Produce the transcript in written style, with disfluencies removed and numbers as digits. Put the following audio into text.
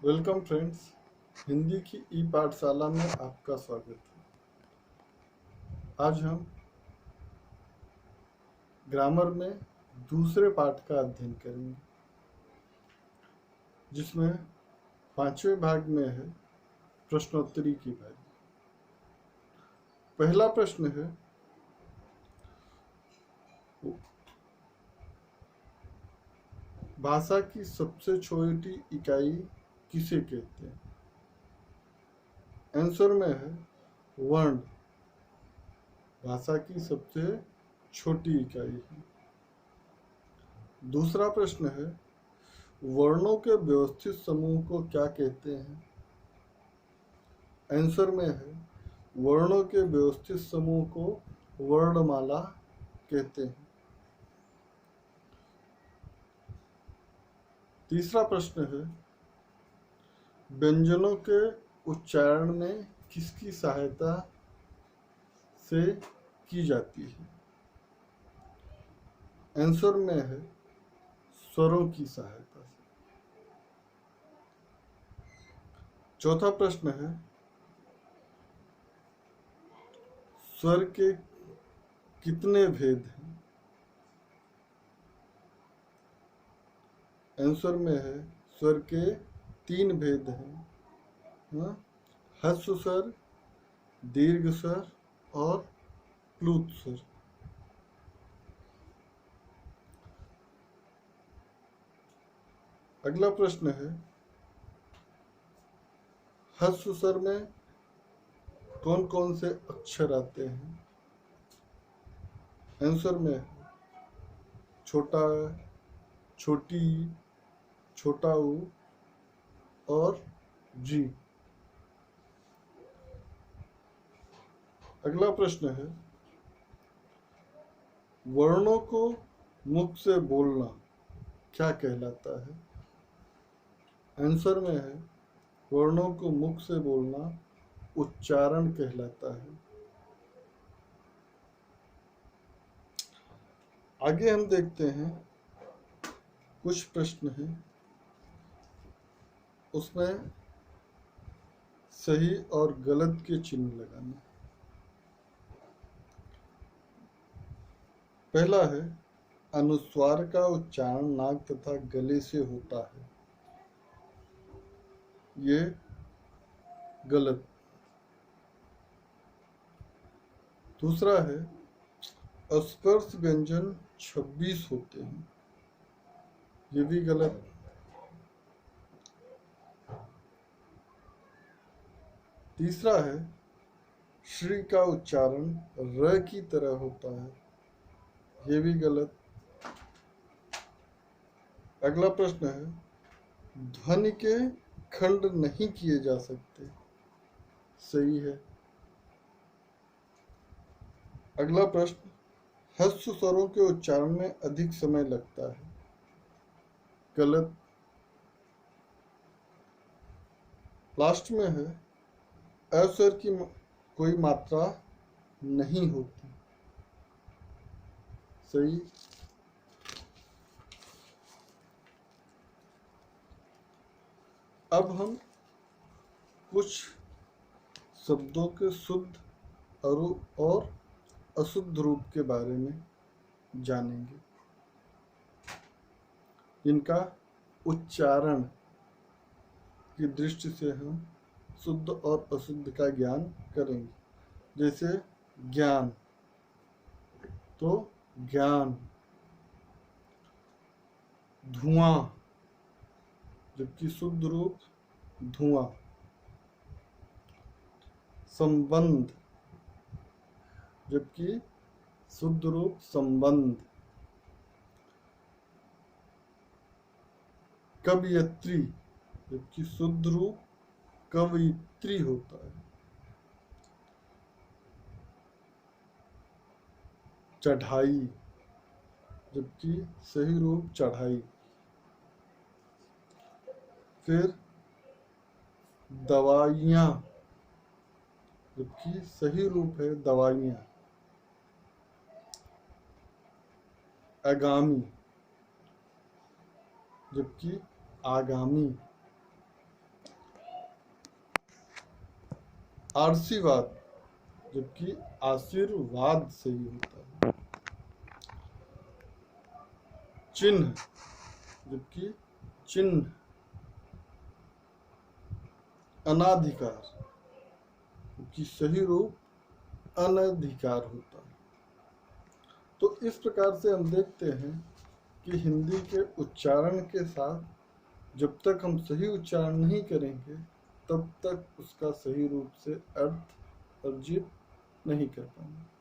Welcome friends. Hindi की ई पाठशाला में आपका स्वागत है। आज हम ग्रामर में दूसरे पाठ का अध्ययन करेंगे, जिसमें पांचवें भाग में है प्रश्नोत्तरी की भाग। पहला प्रश्न है, भाषा की सबसे छोटी इकाई किसे कहते हैं? आंसर में है वर्ण। भाषा की सबसे छोटी इकाई है। दूसरा प्रश्न है, वर्णों के व्यवस्थित समूह को क्या कहते हैं? आंसर में है वर्णों के व्यवस्थित समूह को वर्णमाला कहते हैं। तीसरा प्रश्न है, व्यंजनों के उच्चारण में किसकी सहायता से की जाती है? आंसर में है स्वरों की सहायता से। चौथा प्रश्न है, स्वर के कितने भेद हैं? आंसर में है स्वर के 3 भेद हैं। ह्रस्व स्वर, दीर्घ स्वर और प्लुत स्वर। अगला प्रश्न है, ह्रस्व स्वर में कौन कौन से अक्षर आते हैं? आंसर में छोटा, छोटी, छोटा ऊ और जी। अगला प्रश्न है, वर्णों को मुख से बोलना क्या कहलाता है? आंसर में है वर्णों को मुख से बोलना उच्चारण कहलाता है। आगे हम देखते हैं, कुछ प्रश्न हैं, उसमें सही और गलत के चिन्ह लगाना। पहला है, अनुस्वार का उच्चारण नाक तथा गले से होता है। ये गलत। दूसरा है, स्पर्श व्यंजन 26 होते हैं। ये भी गलत। तीसरा है, श्री का उच्चारण र की तरह होता है। ये भी गलत। अगला प्रश्न है, ध्वनि के खंड नहीं किए जा सकते। सही है। अगला प्रश्न, ह्रस्व स्वरों के उच्चारण में अधिक समय लगता है। गलत। लास्ट में है, अस्वर की कोई मात्रा नहीं होती। सही। अब हम कुछ शब्दों के शुद्ध और अशुद्ध रूप के बारे में जानेंगे, जिनका उच्चारण की दृष्टि से हम शुद्ध और अशुद्ध का ज्ञान करेंगे। जैसे ज्ञान, तो ज्ञान। धुआं, जबकि शुद्ध रूप धुआं। संबंध, जबकि शुद्ध रूप संबंध। कवयित्री, जबकि शुद्ध रूप कवयित्री होता है। चढ़ाई, जबकि सही रूप चढ़ाई। फिर दवाइयाँ, जबकि सही रूप है दवाइयाँ। आगामी, जबकि आगामी। आशीर्वाद, जबकि आशीर्वाद सही होता है। चिन्ह, जबकि चिन्ह। अनाधिकार, जबकि सही रूप अनधिकार होता है। तो इस प्रकार से हम देखते हैं कि हिंदी के उच्चारण के साथ जब तक हम सही उच्चारण नहीं करेंगे तब तक उसका सही रूप से अर्थ अर्जित नहीं कर पाएंगे।